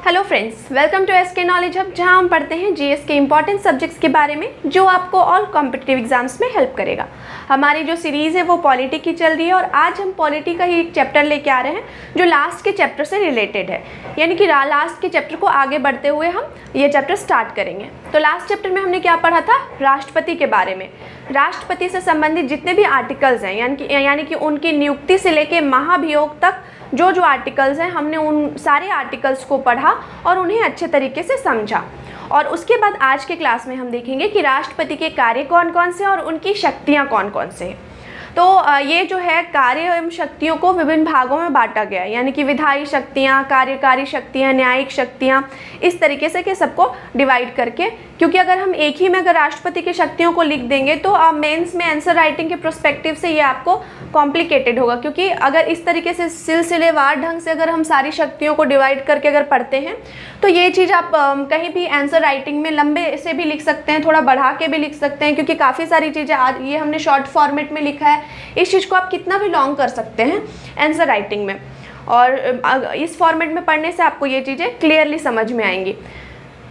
Hello friends, welcome to S K knowledge hub, जहां हम पढ़ते हैं जीएस के इंपॉर्टेंट सब्जेक्ट्स के बारे में जो आपको ऑल कॉम्पिटिटिव एग्जाम्स में हेल्प करेगा। हमारी जो सीरीज़ है वो पॉलिटी की चल रही है और आज हम पॉलिटी का ही एक चैप्टर लेके आ रहे हैं जो लास्ट के चैप्टर से रिलेटेड है, यानी कि लास्ट के चैप्टर को आगे बढ़ते हुए हम ये चैप्टर स्टार्ट करेंगे। तो लास्ट चैप्टर में हमने क्या पढ़ा था? राष्ट्रपति के बारे में। राष्ट्रपति से संबंधित जितने भी आर्टिकल्स हैं यानी कि उनकी नियुक्ति से लेके महाभियोग तक जो आर्टिकल्स हैं, हमने उन सारे आर्टिकल्स को पढ़ा और उन्हें अच्छे तरीके से समझा। और उसके बाद आज के क्लास में हम देखेंगे कि राष्ट्रपति के कार्य कौन कौन से और उनकी शक्तियाँ कौन कौन से हैं। तो ये जो है कार्य एवं शक्तियों को विभिन्न भागों में बांटा गया है, यानी कि विधायी शक्तियाँ, कार्यकारी शक्तियाँ, न्यायिक शक्तियाँ, इस तरीके से कि सबको डिवाइड करके, क्योंकि अगर हम एक ही में अगर राष्ट्रपति की शक्तियों को लिख देंगे तो मेंस में आंसर राइटिंग के प्रोस्पेक्टिव से ये आपको कॉम्प्लिकेटेड होगा, क्योंकि अगर इस तरीके से सिलसिलेवार ढंग से अगर हम सारी शक्तियों को डिवाइड करके अगर पढ़ते हैं तो ये चीज़ आप कहीं भी आंसर राइटिंग में लंबे से भी लिख सकते हैं, थोड़ा बढ़ा के भी लिख सकते हैं, क्योंकि काफ़ी सारी चीज़ें आज ये हमने शॉर्ट फॉर्मेट में लिखा है। इस चीज़ को आप कितना भी लॉन्ग कर सकते हैं आंसर राइटिंग में, और इस फॉर्मेट में पढ़ने से आपको ये चीज़ें क्लियरली समझ में आएंगी।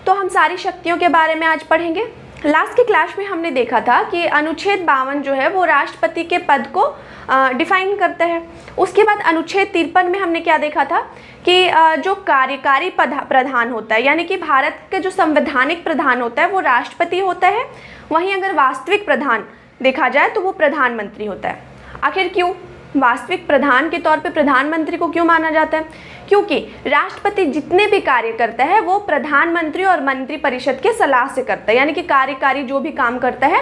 तो हम सारी शक्तियों के बारे में आज पढ़ेंगे। लास्ट की क्लास में हमने देखा था कि अनुच्छेद 52 जो है वो राष्ट्रपति के पद को डिफाइन करता है। उसके बाद अनुच्छेद 53 में हमने क्या देखा था कि जो कार्यकारी प्रधान होता है, यानी कि भारत के जो संवैधानिक प्रधान होता है वो राष्ट्रपति होता है। वहीं अगर वास्तविक प्रधान देखा जाए तो वो प्रधानमंत्री होता है। आखिर क्यों वास्तविक प्रधान के तौर पे प्रधानमंत्री को क्यों माना जाता है? क्योंकि राष्ट्रपति जितने भी कार्य करता है वो प्रधानमंत्री और मंत्रिपरिषद के सलाह से करता है, यानी कि कार्यकारी जो भी काम करता है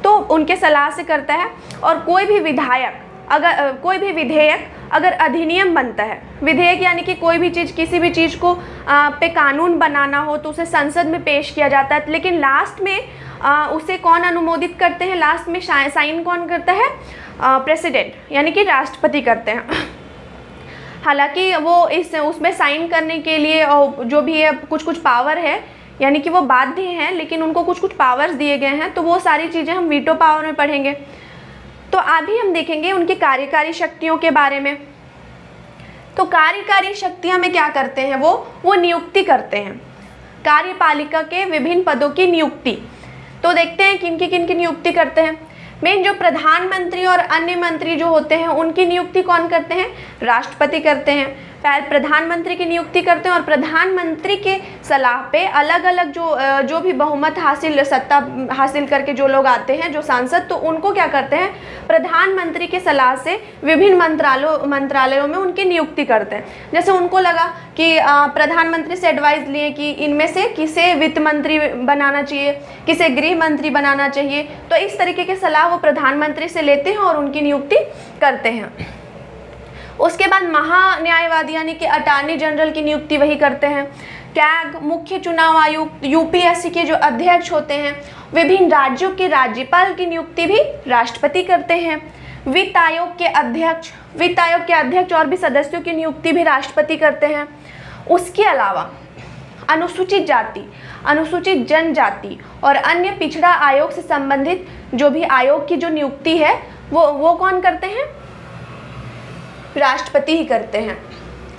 तो उनके सलाह से करता है। और कोई भी विधेयक अगर अधिनियम बनता है, विधेयक यानी कि कोई भी चीज़, किसी भी चीज़ को पे कानून बनाना हो तो उसे संसद में पेश किया जाता है, लेकिन लास्ट में उसे कौन अनुमोदित करते हैं? लास्ट में साइन कौन करता है? प्रेसिडेंट, यानी कि राष्ट्रपति करते हैं। हालांकि वो उसमें साइन करने के लिए जो भी है कुछ पावर है, यानी कि वो बाध्य हैं, लेकिन उनको कुछ पावर्स दिए गए हैं, तो वो सारी चीज़ें हम वीटो पावर में पढ़ेंगे। तो अभी हम देखेंगे उनकी कार्यकारी शक्तियों के बारे में। तो कार्यकारी शक्तियाँ में क्या करते हैं? वो नियुक्ति करते हैं, कार्यपालिका के विभिन्न पदों की नियुक्ति। तो देखते हैं किन की नियुक्ति करते हैं। मेन जो प्रधानमंत्री और अन्य मंत्री जो होते हैं उनकी नियुक्ति कौन करते हैं? राष्ट्रपति करते हैं। प्रधानमंत्री की नियुक्ति करते हैं और प्रधानमंत्री के सलाह पे अलग अलग जो भी बहुमत सत्ता हासिल करके जो लोग आते हैं, जो सांसद, तो उनको क्या करते हैं? प्रधानमंत्री के सलाह से विभिन्न मंत्रालयों में उनकी नियुक्ति करते हैं। जैसे उनको लगा कि प्रधानमंत्री से एडवाइस लिए कि इनमें से किसे वित्त मंत्री बनाना चाहिए, किसे गृह मंत्री बनाना चाहिए, तो इस तरीके की सलाह वो प्रधानमंत्री से लेते हैं और उनकी नियुक्ति करते हैं। उसके बाद महान्यायवादी यानी कि अटॉर्नी जनरल की नियुक्ति वही करते हैं। कैग, मुख्य चुनाव आयुक्त, यूपीएससी के जो अध्यक्ष होते हैं, विभिन्न राज्यों के राज्यपाल की नियुक्ति भी राष्ट्रपति करते हैं। वित्त आयोग के अध्यक्ष और भी सदस्यों की नियुक्ति भी राष्ट्रपति करते हैं। उसके अलावा अनुसूचित जाति, अनुसूचित जनजाति और अन्य पिछड़ा आयोग से संबंधित जो भी आयोग की जो नियुक्ति है वो कौन करते हैं? राष्ट्रपति ही करते हैं।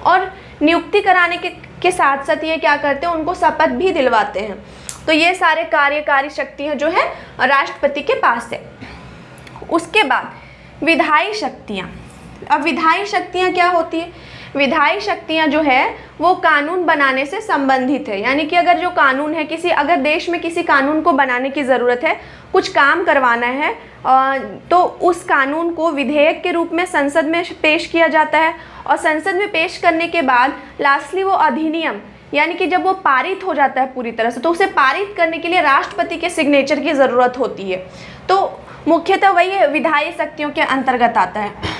और नियुक्ति कराने के साथ साथ ये क्या करते हैं? उनको शपथ भी दिलवाते हैं। तो ये सारे कार्यकारी शक्तियाँ जो है राष्ट्रपति के पास है। उसके बाद विधायी शक्तियाँ। अब विधायी शक्तियाँ क्या होती है? विधायी शक्तियाँ जो है वो कानून बनाने से संबंधित है, यानी कि अगर जो कानून है अगर देश में किसी कानून को बनाने की ज़रूरत है, कुछ काम करवाना है, तो उस कानून को विधेयक के रूप में संसद में पेश किया जाता है और संसद में पेश करने के बाद लास्टली वो अधिनियम, यानी कि जब वो पारित हो जाता है पूरी तरह से, तो उसे पारित करने के लिए राष्ट्रपति के सिग्नेचर की ज़रूरत होती है। तो मुख्यतः वही विधायी शक्तियों के अंतर्गत आता है।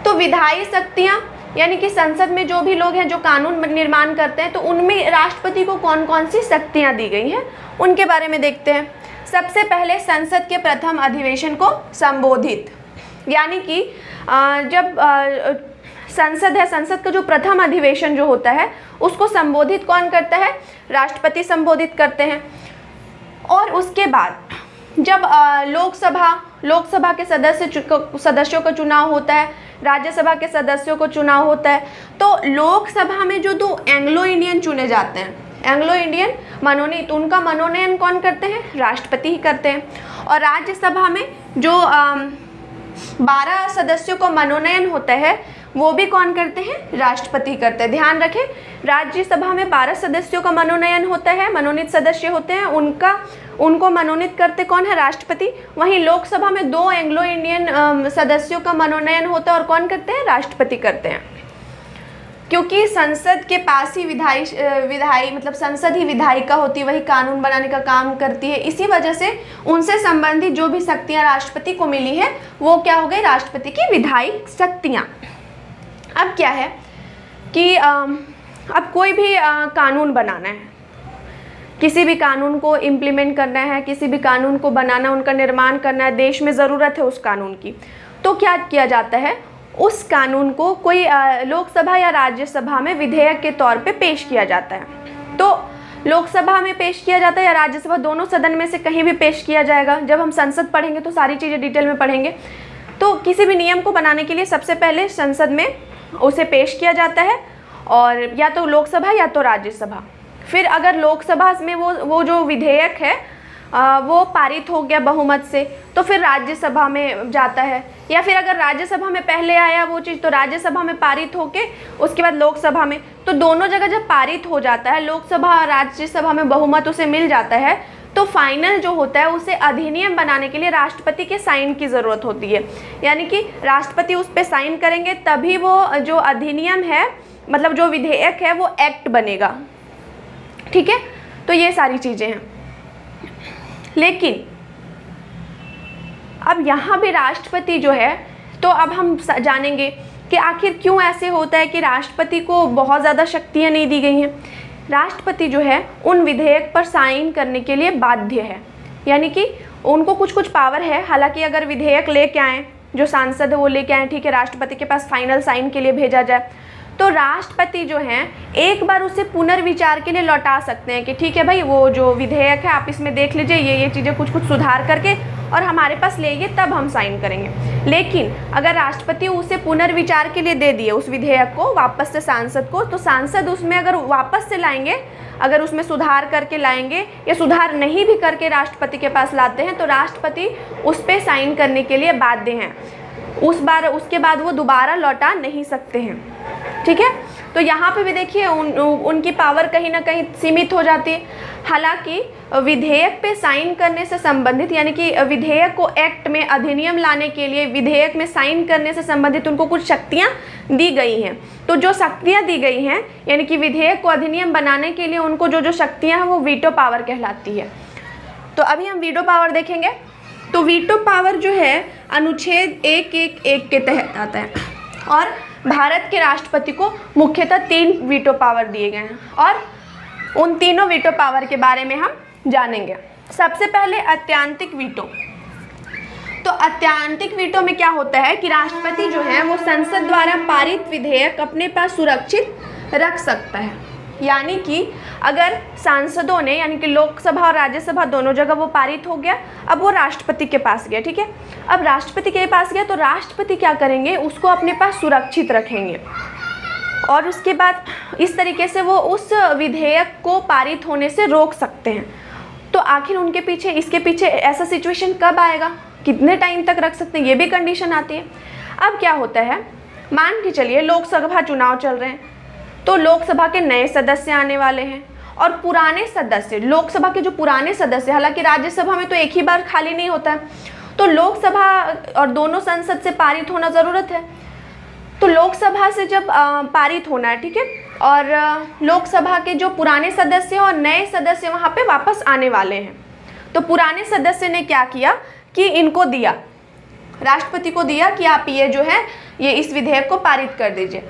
तो विधायी शक्तियाँ यानी कि संसद में जो भी लोग हैं जो कानून निर्माण करते हैं, तो उनमें राष्ट्रपति को कौन कौन सी शक्तियाँ दी गई हैं उनके बारे में देखते हैं। सबसे पहले संसद के प्रथम अधिवेशन को संबोधित, यानी कि जब संसद का जो प्रथम अधिवेशन जो होता है उसको संबोधित कौन करता है? राष्ट्रपति संबोधित करते हैं। और उसके बाद जब लोकसभा लोकसभा के सदस्यों का चुनाव होता है, राज्यसभा के सदस्यों को चुनाव होता है। तो लोकसभा में जो 2 एंग्लो इंडियन चुने जाते हैं, एंग्लो इंडियन मनोनीत, उनका मनोनयन कौन करते हैं? राष्ट्रपति ही करते हैं। और राज्यसभा में जो 12 सदस्यों को मनोनयन होता है वो भी कौन करते हैं? राष्ट्रपति करते हैं। ध्यान रखें, राज्यसभा में 12 सदस्यों का मनोनयन होता है, मनोनीत सदस्य होते हैं, उनको मनोनीत करते कौन है? राष्ट्रपति। वहीं लोकसभा में 2 एंग्लो इंडियन सदस्यों का मनोनयन होता है और कौन करते हैं? राष्ट्रपति करते हैं। क्योंकि संसद के पास ही विधायी मतलब संसद ही विधायिका होती है, वही कानून बनाने का काम करती है। इसी वजह से उनसे संबंधित जो भी शक्तियां राष्ट्रपति को मिली है वो क्या हो गई? राष्ट्रपति की विधायिक शक्तियां। अब क्या है कि अब कोई भी कानून बनाना है, किसी भी कानून को इम्प्लीमेंट करना है, किसी भी कानून को बनाना, उनका निर्माण करना है, देश में ज़रूरत है उस कानून की, तो क्या किया जाता है? उस कानून को कोई लोकसभा या राज्यसभा में विधेयक के तौर पे पेश किया जाता है। तो लोकसभा में पेश किया जाता है या राज्यसभा, दोनों सदन में से कहीं भी पेश किया जाएगा। जब हम संसद पढ़ेंगे तो सारी चीज़ें डिटेल में पढ़ेंगे। तो किसी भी नियम को बनाने के लिए सबसे पहले संसद में उसे पेश किया जाता है, और या तो लोकसभा या तो राज्यसभा। फिर अगर लोकसभा में वो जो विधेयक है वो पारित हो गया बहुमत से, तो फिर राज्यसभा में जाता है। या फिर अगर राज्यसभा में पहले आया वो चीज़ तो राज्यसभा में पारित होके उसके बाद लोकसभा में, तो दोनों जगह जब पारित हो जाता है, लोकसभा और राज्यसभा में बहुमत उसे मिल जाता है, तो फाइनल जो होता है उसे अधिनियम बनाने के लिए राष्ट्रपति के साइन की ज़रूरत होती है। यानी कि राष्ट्रपति उस पर साइन करेंगे तभी वो जो अधिनियम है, मतलब जो विधेयक है, वो एक्ट बनेगा। ठीक है, तो ये सारी चीज़ें हैं। लेकिन अब यहाँ भी राष्ट्रपति जो है, तो अब हम जानेंगे कि आखिर क्यों ऐसे होता है कि राष्ट्रपति को बहुत ज़्यादा शक्तियाँ नहीं दी गई हैं। राष्ट्रपति जो है उन विधेयक पर साइन करने के लिए बाध्य है, यानी कि उनको कुछ पावर है। हालांकि अगर विधेयक लेके आएँ, जो सांसद है वो लेके आएँ, ठीक है, राष्ट्रपति के पास फाइनल साइन के लिए भेजा जाए, तो राष्ट्रपति जो हैं एक बार उसे पुनर्विचार के लिए लौटा सकते हैं कि ठीक है भाई, वो जो विधेयक है आप इसमें देख लीजिए, ये चीज़ें कुछ सुधार करके और हमारे पास ले आइए, तब हम साइन करेंगे। लेकिन अगर राष्ट्रपति उसे पुनर्विचार के लिए दे दिए उस विधेयक को वापस से सांसद को, तो सांसद उसमें अगर वापस से लाएंगे, अगर उसमें सुधार करके लाएंगे या सुधार नहीं भी करके राष्ट्रपति के पास लाते हैं, तो राष्ट्रपति उस पर साइन करने के लिए बाध्य हैं। उसके बाद वो दोबारा लौटा नहीं सकते हैं। ठीक है, तो यहाँ पे भी देखिए उनकी पावर कहीं ना कहीं सीमित हो जाती है। हालांकि विधेयक पे साइन करने से संबंधित, यानी कि विधेयक को एक्ट में अधिनियम लाने के लिए विधेयक में साइन करने से संबंधित उनको कुछ शक्तियाँ दी गई हैं। तो जो शक्तियाँ दी गई हैं, यानी कि विधेयक को अधिनियम बनाने के लिए उनको जो शक्तियाँ हैं वो वीटो पावर कहलाती है। तो अभी हम वीटो पावर देखेंगे। तो वीटो पावर जो है अनुच्छेद 111 के तहत आता है, और भारत के राष्ट्रपति को मुख्यतः 3 वीटो पावर दिए गए हैं, और उन तीनों वीटो पावर के बारे में हम जानेंगे। सबसे पहले अत्यंतिक वीटो। तो अत्यंतिक वीटो में क्या होता है कि राष्ट्रपति जो है वो संसद द्वारा पारित विधेयक अपने पास सुरक्षित रख सकता है। यानी कि अगर सांसदों ने, यानी कि लोकसभा और राज्यसभा दोनों जगह वो पारित हो गया, अब वो राष्ट्रपति के पास गया। ठीक है, अब राष्ट्रपति के पास गया तो राष्ट्रपति क्या करेंगे, उसको अपने पास सुरक्षित रखेंगे, और उसके बाद इस तरीके से वो उस विधेयक को पारित होने से रोक सकते हैं। तो आखिर उनके पीछे, इसके पीछे ऐसा सिचुएशन कब आएगा, कितने टाइम तक रख सकते हैं, ये भी कंडीशन आती है। अब क्या होता है, मान के चलिए लोकसभा चुनाव चल रहे हैं, तो लोकसभा के नए सदस्य आने वाले हैं, और पुराने सदस्य, लोकसभा के जो पुराने सदस्य, हालांकि राज्यसभा में तो एक ही बार खाली नहीं होता है, तो लोकसभा और दोनों संसद से पारित होना ज़रूरत है। तो लोकसभा से जब पारित होना है, ठीक है, और लोकसभा के जो पुराने सदस्य और नए सदस्य वहाँ पे वापस आने वाले हैं, तो पुराने सदस्य ने क्या किया कि इनको दिया, राष्ट्रपति को दिया कि आप ये जो है ये इस विधेयक को पारित कर दीजिए।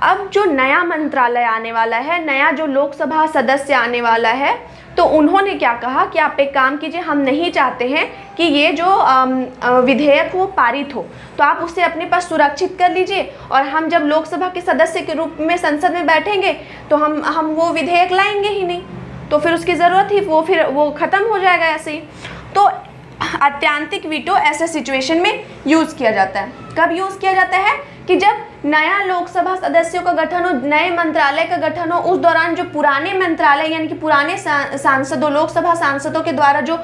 अब जो नया मंत्रालय आने वाला है, नया जो लोकसभा सदस्य आने वाला है, तो उन्होंने क्या कहा कि आप एक काम कीजिए, हम नहीं चाहते हैं कि ये जो विधेयक वो पारित हो, तो आप उसे अपने पास सुरक्षित कर लीजिए, और हम जब लोकसभा के सदस्य के रूप में संसद में बैठेंगे तो हम वो विधेयक लाएंगे ही नहीं, तो फिर उसकी ज़रूरत ही फिर वो ख़त्म हो जाएगा ऐसे ही। तो अत्यंतिक वीटो ऐसे सिचुएशन में यूज़ किया जाता है। कब यूज़ किया जाता है कि जब नया लोकसभा सदस्यों का गठन हो, नए मंत्रालय का गठन हो, उस दौरान जो पुराने मंत्रालय यानी कि पुराने सांसदों, लोकसभा सांसदों के द्वारा जो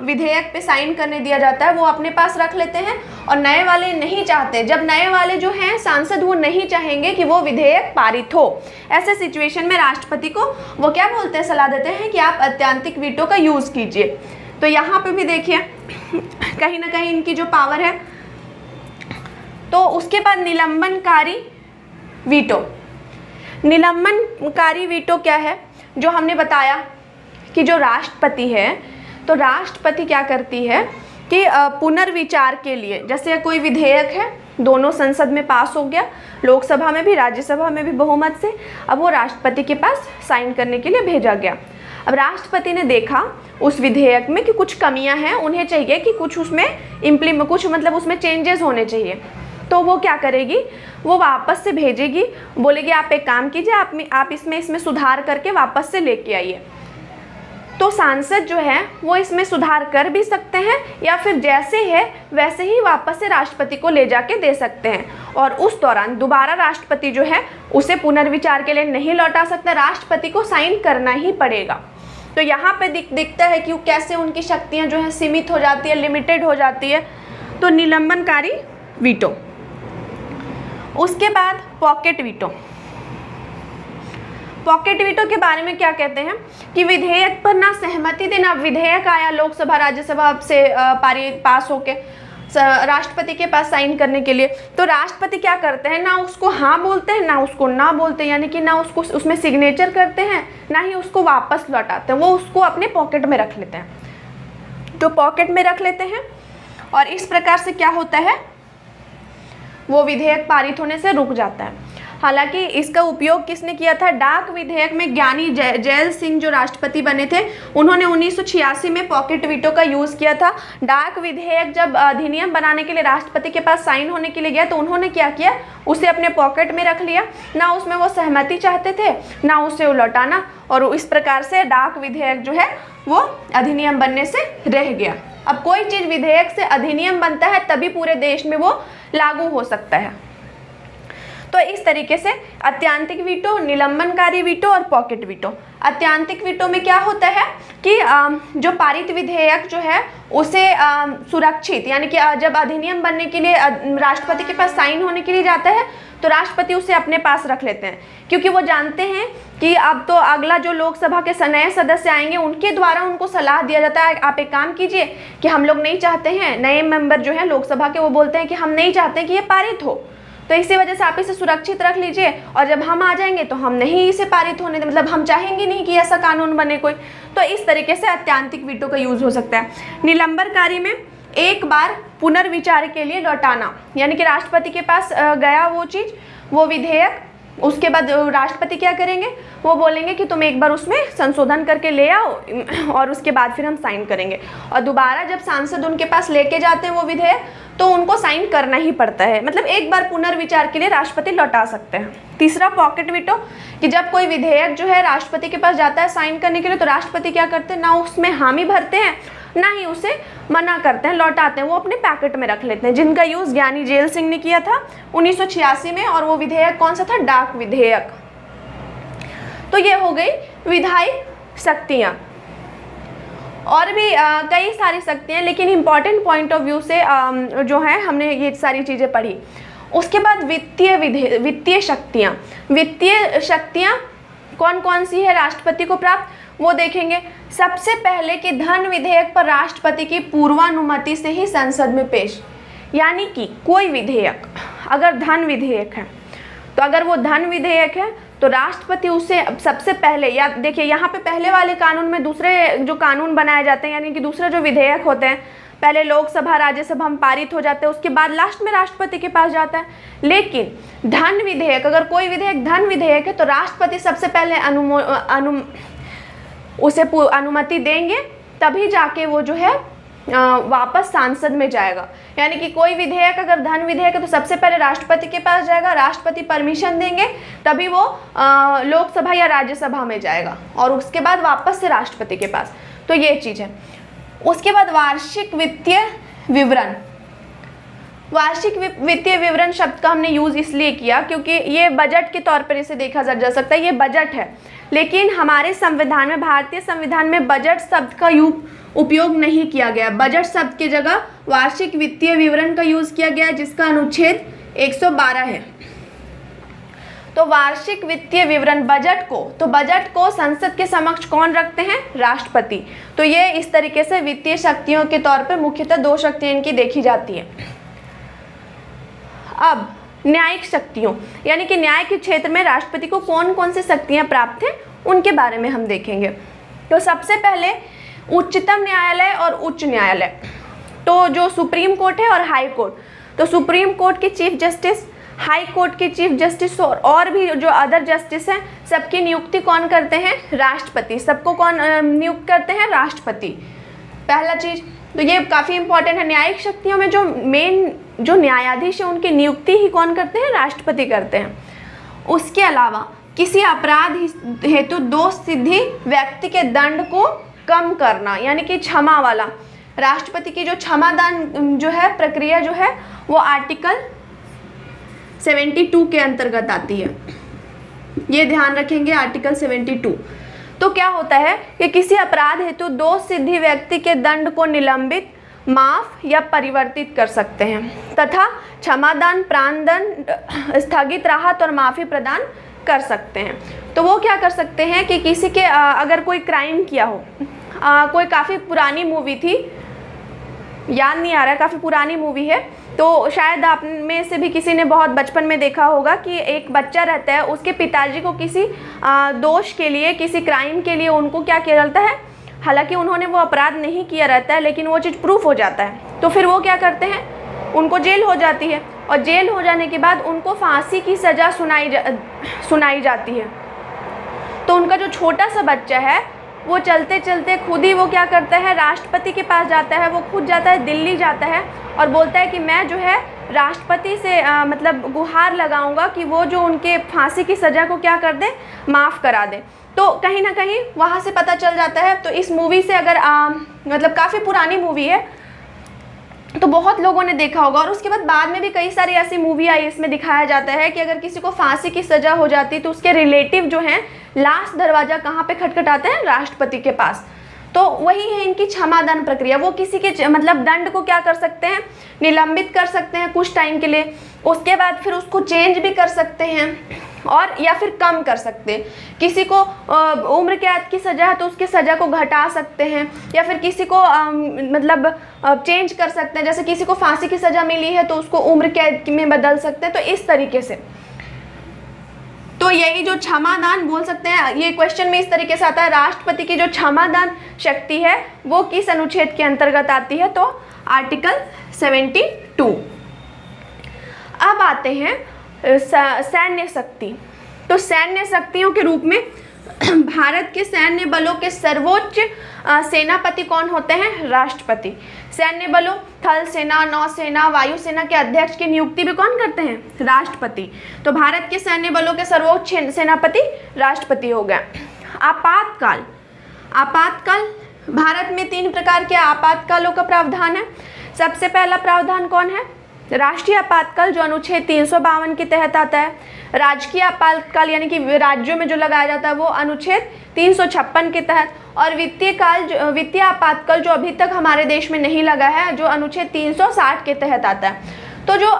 विधेयक पे साइन करने दिया जाता है वो अपने पास रख लेते हैं, और नए वाले नहीं चाहते, जब नए वाले जो हैं सांसद वो नहीं चाहेंगे कि वो विधेयक पारित हो, ऐसे सिचुएशन में राष्ट्रपति को वो क्या बोलते हैं, सलाह देते हैं कि आप अत्यंतिक वीटो का यूज़ कीजिए। तो यहाँ पे भी देखिए कहीं ना कहीं इनकी जो पावर है। तो उसके बाद निलंबनकारी वीटो। निलंबनकारी वीटो क्या है, जो हमने बताया कि जो राष्ट्रपति है, तो राष्ट्रपति क्या करती है कि पुनर्विचार के लिए, जैसे कोई विधेयक है दोनों संसद में पास हो गया, लोकसभा में भी राज्यसभा में भी बहुमत से, अब वो राष्ट्रपति के पास साइन करने के लिए भेजा गया। अब राष्ट्रपति ने देखा उस विधेयक में कि कुछ कमियां हैं, उन्हें चाहिए कि कुछ उसमें उसमें चेंजेस होने चाहिए, तो वो क्या करेगी, वो वापस से भेजेगी, बोलेगी आप एक काम कीजिए, आप इसमें सुधार करके वापस से लेके आइए। तो सांसद जो है वो इसमें सुधार कर भी सकते हैं, या फिर जैसे है वैसे ही वापस से राष्ट्रपति को ले जाके दे सकते हैं, और उस दौरान दोबारा राष्ट्रपति जो है उसे पुनर्विचार के लिए नहीं लौटा सकता, राष्ट्रपति को साइन करना ही पड़ेगा। तो यहाँ पे दिखता है कि कैसे उनकी शक्तियाँ जो हैं सीमित हो जाती है, लिमिटेड हो जाती है। तो निलंबनकारी वीटो। उसके बाद पॉकेट वीटो। पॉकेट वीटो के बारे में क्या कहते हैं कि विधेयक पर ना सहमति देना, विधेयक आया लोकसभा राज्यसभा से पास होके राष्ट्रपति के पास साइन करने के लिए, तो राष्ट्रपति क्या करते हैं, ना उसको हाँ बोलते हैं ना उसको ना बोलते हैं, यानी कि ना उसको उसमें सिग्नेचर करते हैं ना ही उसको वापस लौटाते हैं, वो उसको अपने पॉकेट में रख लेते हैं। तो पॉकेट में रख लेते हैं, और इस प्रकार से क्या होता है, वो विधेयक पारित होने से रुक जाता है। हालांकि इसका उपयोग किसने किया था, डाक विधेयक में ज्ञानी जैल सिंह जो राष्ट्रपति बने थे, उन्होंने 1986 में पॉकेट वीटो का यूज़ किया था। डाक विधेयक जब अधिनियम बनाने के लिए राष्ट्रपति के पास साइन होने के लिए गया, तो उन्होंने क्या किया, उसे अपने पॉकेट में रख लिया, ना उसमें वो सहमति चाहते थे ना उसे लौटाना, और इस प्रकार से डाक विधेयक जो है वो अधिनियम बनने से रह गया। अब कोई चीज़ विधेयक से अधिनियम बनता है तभी पूरे देश में वो लागू हो सकता है। तो इस तरीके से अत्यंतिक वीटो, निलंबनकारी वीटो और पॉकेट वीटो। अत्यंतिक वीटो में क्या होता है कि जो पारित विधेयक जो है उसे सुरक्षित, यानी कि जब अधिनियम बनने के लिए राष्ट्रपति के पास साइन होने के लिए जाता है, तो राष्ट्रपति उसे अपने पास रख लेते हैं, क्योंकि वो जानते हैं कि अब तो अगला जो लोकसभा के नए सदस्य आएंगे उनके द्वारा उनको सलाह दिया जाता है, आप एक काम कीजिए कि हम लोग नहीं चाहते हैं, नए मेंबर जो हैं लोकसभा के वो बोलते हैं कि हम नहीं चाहते कि ये पारित हो, तो इसी वजह से आप इसे सुरक्षित रख लीजिए, और जब हम आ जाएंगे तो हम नहीं इसे पारित होने दें, हम चाहेंगे नहीं कि ऐसा कानून बने कोई। तो इस तरीके से अत्यंतिक वीटो का यूज़ हो सकता है। निलंबनकारी में एक बार पुनर्विचार के लिए लौटाना, यानी कि राष्ट्रपति के पास गया वो चीज़, वो विधेयक, उसके बाद राष्ट्रपति क्या करेंगे, वो बोलेंगे कि तुम एक बार उसमें संशोधन करके ले आओ, और उसके बाद फिर हम साइन करेंगे, और दोबारा जब सांसद उनके पास लेके जाते हैं वो विधेयक, तो उनको साइन करना ही पड़ता है, मतलब एक बार पुनर्विचार के लिए राष्ट्रपति लौटा सकते हैं। तीसरा पॉकेट वीटो, कि जब कोई विधेयक जो है राष्ट्रपति के पास जाता है साइन करने के लिए, तो राष्ट्रपति क्या करते हैं, ना उसमें हामी भरते हैं ना ही उसे मना करते हैं, लौटाते हैं, वो अपने पैकेट में रख लेते हैं, जिनका यूज़ ज्ञानी जैल सिंह ने किया था 1986 में, और वो विधेयक कौन सा था, डाक विधेयक। तो ये हो गई विधायी शक्तियाँ, और भी कई सारी शक्तियाँ, लेकिन इम्पॉर्टेंट पॉइंट ऑफ व्यू से जो है हमने ये सारी चीज़ें पढ़ी। उसके बाद वित्तीय शक्तियाँ। वित्तीय शक्तियाँ कौन कौन सी है राष्ट्रपति को प्राप्त, वो देखेंगे। सबसे पहले कि धन विधेयक पर राष्ट्रपति की पूर्वानुमति से ही संसद में पेश, यानी कि कोई विधेयक अगर धन विधेयक है, तो अगर वो धन विधेयक है तो राष्ट्रपति उसे सबसे पहले, या देखिए यहाँ पे पहले वाले कानून में दूसरे जो कानून बनाए जाते हैं, यानी कि दूसरे जो विधेयक होते हैं, पहले लोकसभा राज्यसभा में पारित हो जाते हैं, उसके बाद लास्ट में राष्ट्रपति के पास जाता है। लेकिन धन विधेयक, अगर कोई विधेयक धन विधेयक है, तो राष्ट्रपति सबसे पहले उसे अनुमति देंगे, तभी जाके वो जो है वापस सांसद में जाएगा। यानी कि कोई विधेयक अगर धन विधेयक है तो सबसे पहले राष्ट्रपति के पास जाएगा, राष्ट्रपति परमिशन देंगे, तभी वो लोकसभा या राज्यसभा में जाएगा, और उसके बाद वापस से राष्ट्रपति के पास। तो ये चीज़ है। उसके बाद वार्षिक वित्तीय विवरण। वार्षिक वित्तीय विवरण शब्द का हमने यूज़ इसलिए किया क्योंकि ये बजट के तौर पर इसे देखा जा सकता है, ये बजट है, लेकिन हमारे संविधान में, भारतीय संविधान में बजट शब्द का उपयोग नहीं किया गया। बजट शब्द की जगह वार्षिक वित्तीय विवरण का यूज़ किया गया, जिसका अनुच्छेद 112 है। तो वार्षिक वित्तीय विवरण तो बजट को संसद के समक्ष कौन रखते हैं? राष्ट्रपति। तो ये इस तरीके से वित्तीय शक्तियों के तौर पर मुख्यतः 2 शक्तियाँ इनकी देखी जाती है। अब न्यायिक शक्तियों, यानी कि न्याय के क्षेत्र में राष्ट्रपति को कौन कौन सी शक्तियाँ प्राप्त हैं, उनके बारे में हम देखेंगे। तो सबसे पहले उच्चतम न्यायालय और उच्च न्यायालय। तो जो सुप्रीम कोर्ट है और हाई कोर्ट, तो सुप्रीम कोर्ट के चीफ जस्टिस, हाई कोर्ट के चीफ जस्टिस और भी जो अदर जस्टिस हैं, सबकी नियुक्ति कौन करते हैं? राष्ट्रपति। सबको कौन नियुक्त करते हैं? राष्ट्रपति। पहला चीज तो ये काफ़ी इंपॉर्टेंट है। न्यायिक शक्तियों में जो मेन जो न्यायाधीश है उनकी नियुक्ति ही कौन करते हैं? राष्ट्रपति करते हैं। उसके अलावा किसी अपराध हेतु दोष सिद्धि व्यक्ति के दंड को कम करना, यानी कि क्षमा वाला, राष्ट्रपति की जो क्षमादान जो है प्रक्रिया जो है वो आर्टिकल 72 के अंतर्गत आती है। ये ध्यान रखेंगे, आर्टिकल 72। तो क्या होता है कि किसी अपराध हेतु दोष सिद्धि व्यक्ति के दंड को निलंबित, माफ या परिवर्तित कर सकते हैं तथा क्षमादान, प्राणदंड, स्थगित राहत और माफी प्रदान कर सकते हैं। तो वो क्या कर सकते हैं कि किसी के अगर कोई क्राइम किया हो, कोई काफ़ी पुरानी मूवी थी, याद नहीं आ रहा है, काफ़ी पुरानी मूवी है, तो शायद आप में से भी किसी ने बहुत बचपन में देखा होगा कि एक बच्चा रहता है, उसके पिताजी को किसी दोष के लिए, किसी क्राइम के लिए उनको क्या किया जाता है, हालांकि उन्होंने वो अपराध नहीं किया रहता है लेकिन वो चीज़ प्रूफ हो जाता है, तो फिर वो क्या करते हैं, उनको जेल हो जाती है और जेल हो जाने के बाद उनको फांसी की सज़ा सुनाई जाती है। तो उनका जो छोटा सा बच्चा है वो चलते चलते खुद ही वो क्या करता है, राष्ट्रपति के पास जाता है, वो खुद जाता है, दिल्ली जाता है और बोलता है कि मैं जो है राष्ट्रपति से मतलब गुहार लगाऊंगा कि वो जो उनके फांसी की सज़ा को क्या कर दे, माफ़ करा दे। तो कहीं ना कहीं वहाँ से पता चल जाता है। तो इस मूवी से अगर मतलब काफ़ी पुरानी मूवी है तो बहुत लोगों ने देखा होगा, और उसके बाद में भी कई सारी ऐसी मूवी आई, इसमें दिखाया जाता है कि अगर किसी को फांसी की सज़ा हो जाती तो उसके रिलेटिव जो हैं लास्ट दरवाज़ा कहाँ पे खटखटाते हैं, राष्ट्रपति के पास। तो वही है इनकी क्षमादान प्रक्रिया, वो किसी के मतलब दंड को क्या कर सकते हैं, निलंबित कर सकते हैं कुछ टाइम के लिए, उसके बाद फिर उसको चेंज भी कर सकते हैं और या फिर कम कर सकते हैं। किसी को उम्र कैद की सज़ा है तो उसकी सज़ा को घटा सकते हैं, या फिर किसी को मतलब चेंज कर सकते हैं, जैसे किसी को फांसी की सज़ा मिली है तो उसको उम्र कैद में बदल सकते हैं। तो इस तरीके से तो यही जो क्षमादान बोल सकते हैं, ये क्वेश्चन में इस तरीके से आता है, राष्ट्रपति की जो क्षमादान शक्ति है वो किस अनुच्छेद के अंतर्गत आती है, तो आर्टिकल 72। अब आते हैं सैन्य शक्ति। तो सैन्य शक्तियों के रूप में भारत के सैन्य बलों के सर्वोच्च सेनापति कौन होते हैं, राष्ट्रपति। सैन्य बलों थल सेना, नौसेना, वायुसेना के अध्यक्ष की नियुक्ति भी कौन करते हैं, राष्ट्रपति। तो भारत के सैन्य बलों के सर्वोच्च सेनापति राष्ट्रपति हो गया। आपातकाल, भारत में 3 प्रकार के आपातकालों का प्रावधान है। सबसे पहला प्रावधान कौन है, राष्ट्रीय आपातकाल जो अनुच्छेद 352 के तहत आता है। राजकीय आपातकाल यानी कि राज्यों में जो लगाया जाता है वो अनुच्छेद 356 के तहत। और वित्तीय आपातकाल जो अभी तक हमारे देश में नहीं लगा है, जो अनुच्छेद 360 के तहत आता है। तो जो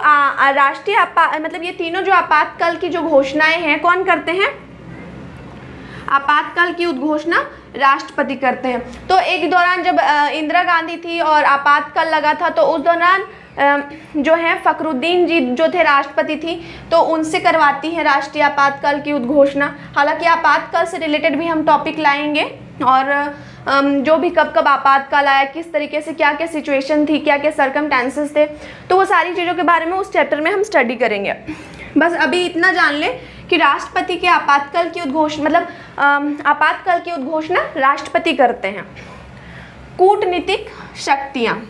राष्ट्रीय मतलब ये तीनों जो आपातकाल की जो घोषणाएं हैं कौन करते हैं, आपातकाल की उद्घोषणा राष्ट्रपति करते हैं। तो एक दौरान जब इंदिरा गांधी थी और आपातकाल लगा था तो उस दौरान जो है फखरुद्दीन जी जो थे राष्ट्रपति थी, तो उनसे करवाती है राष्ट्रीय आपातकाल की उद्घोषणा। हालांकि आपातकाल से रिलेटेड भी हम टॉपिक लाएंगे और जो भी कब कब आपातकाल आया, किस तरीके से क्या क्या सिचुएशन थी, क्या क्या सर्कमस्टेंसेस थे, तो वो सारी चीज़ों के बारे में उस चैप्टर में हम स्टडी करेंगे। बस अभी इतना जान ले कि राष्ट्रपति के आपातकाल की उद्घोषणा मतलब आपातकाल की उद्घोषणा राष्ट्रपति करते हैं। कूटनीतिक शक्तियाँ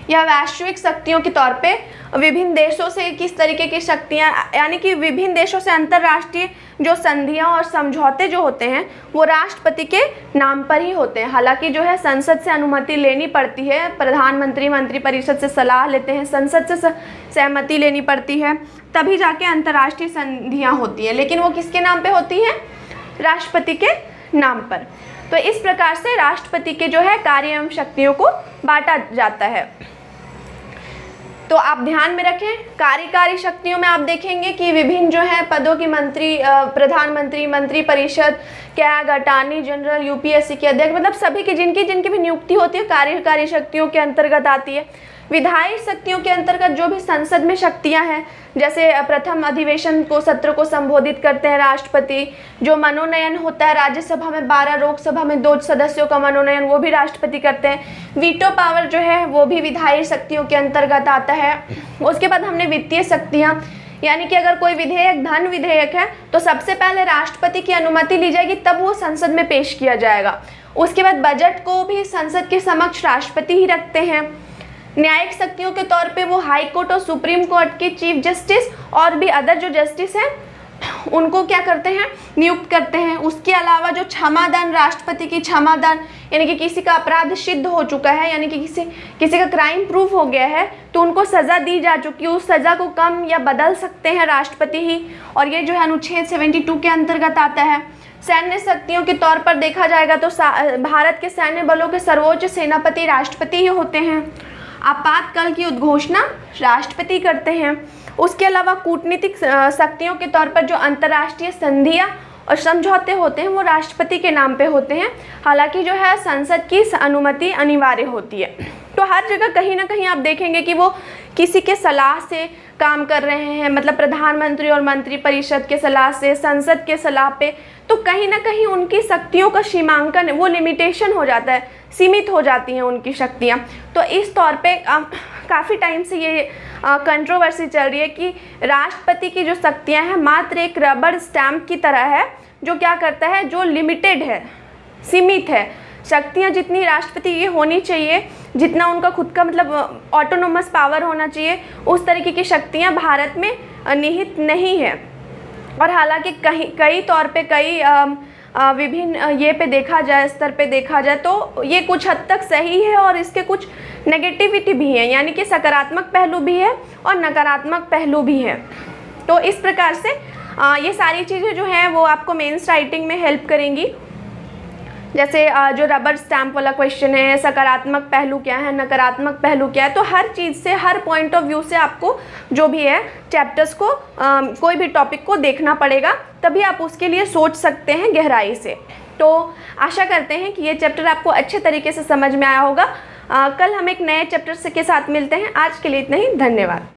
या वैश्विक शक्तियों के तौर पे विभिन्न देशों से किस तरीके की शक्तियाँ, यानी कि विभिन्न देशों से अंतर्राष्ट्रीय जो संधियां और समझौते जो होते हैं वो राष्ट्रपति के नाम पर ही होते हैं। हालांकि जो है संसद से अनुमति लेनी पड़ती है, प्रधानमंत्री मंत्रिपरिषद से सलाह लेते हैं, संसद से सहमति लेनी पड़ती है, तभी जाके अंतर्राष्ट्रीय संधियां होती है, लेकिन वो किसके नाम पे होती है? राष्ट्रपति के नाम पर। तो इस प्रकार से राष्ट्रपति के जो है कार्य एवं शक्तियों को बांटा जाता है। तो आप ध्यान में रखें, कार्यकारी शक्तियों में आप देखेंगे कि विभिन्न जो है पदों की मंत्री, प्रधानमंत्री, मंत्रिपरिषद, कैग, अटॉर्नी जनरल, यूपीएससी के अध्यक्ष, मतलब सभी की जिनकी भी नियुक्ति होती है कार्यकारी शक्तियों के अंतर्गत आती है। विधायी शक्तियों के अंतर्गत जो भी संसद में शक्तियां हैं, जैसे प्रथम अधिवेशन को, सत्र को संबोधित करते हैं राष्ट्रपति, जो मनोनयन होता है राज्यसभा में 12, लोकसभा में 2 सदस्यों का मनोनयन वो भी राष्ट्रपति करते हैं। वीटो पावर जो है वो भी विधायी शक्तियों के अंतर्गत आता है। उसके बाद हमने वित्तीय शक्तियाँ, यानी कि अगर कोई विधेयक धन विधेयक है तो सबसे पहले राष्ट्रपति की अनुमति ली जाएगी, तब वो संसद में पेश किया जाएगा। उसके बाद बजट को भी संसद के समक्ष राष्ट्रपति ही रखते हैं। न्यायिक शक्तियों के तौर पे वो हाई कोर्ट और सुप्रीम कोर्ट के चीफ जस्टिस और भी अदर जो जस्टिस हैं उनको क्या करते हैं? नियुक्त करते हैं। उसके अलावा जो क्षमादान, राष्ट्रपति की क्षमादान, यानी कि किसी का अपराध सिद्ध हो चुका है, यानी कि किसी का क्राइम प्रूफ हो गया है तो उनको सज़ा दी जा चुकी है, उस सज़ा को कम या बदल सकते हैं राष्ट्रपति ही, और ये जो है अनुच्छेद 72 के अंतर्गत आता है। सैन्य शक्तियों के तौर पर देखा जाएगा तो भारत के सैन्य बलों के सर्वोच्च सेनापति राष्ट्रपति ही होते हैं। आपातकाल की उद्घोषणा राष्ट्रपति करते हैं। उसके अलावा कूटनीतिक शक्तियों के तौर पर जो अंतर्राष्ट्रीय संधियां और समझौते होते हैं वो राष्ट्रपति के नाम पे होते हैं। हालांकि जो है संसद की अनुमति अनिवार्य होती है। तो हर जगह कहीं ना कहीं आप देखेंगे कि वो किसी के सलाह से काम कर रहे हैं, मतलब प्रधानमंत्री और मंत्रिपरिषद के सलाह से, संसद के सलाह पे, तो कहीं ना कहीं उनकी शक्तियों का सीमांकन, वो लिमिटेशन हो जाता है, सीमित हो जाती हैं उनकी शक्तियाँ। तो इस तौर पे काफ़ी टाइम से ये कंट्रोवर्सी चल रही है कि राष्ट्रपति की जो शक्तियाँ हैं मात्र एक रबर स्टैम्प की तरह है, जो क्या करता है, जो लिमिटेड है, सीमित है। शक्तियाँ जितनी राष्ट्रपति की होनी चाहिए, जितना उनका खुद का मतलब ऑटोनोमस पावर होना चाहिए, उस तरीके की शक्तियाँ भारत में निहित नहीं है। और हालांकि कई तौर पे, कई विभिन्न ये पे देखा जाए, स्तर पे देखा जाए तो ये कुछ हद तक सही है और इसके कुछ नेगेटिविटी भी है, यानी कि सकारात्मक पहलू भी है और नकारात्मक पहलू भी है। तो इस प्रकार से ये सारी चीज़ें जो हैं वो आपको मेंस राइटिंग में हेल्प करेंगी। जैसे जो रबर स्टैम्प वाला क्वेश्चन है, सकारात्मक पहलू क्या है, नकारात्मक पहलू क्या है, तो हर चीज़ से, हर पॉइंट ऑफ व्यू से आपको जो भी है चैप्टर्स को, कोई भी टॉपिक को देखना पड़ेगा, तभी आप उसके लिए सोच सकते हैं गहराई से। तो आशा करते हैं कि ये चैप्टर आपको अच्छे तरीके से समझ में आया होगा। कल हम एक नए चैप्टर के साथ मिलते हैं। आज के लिए इतना ही, धन्यवाद।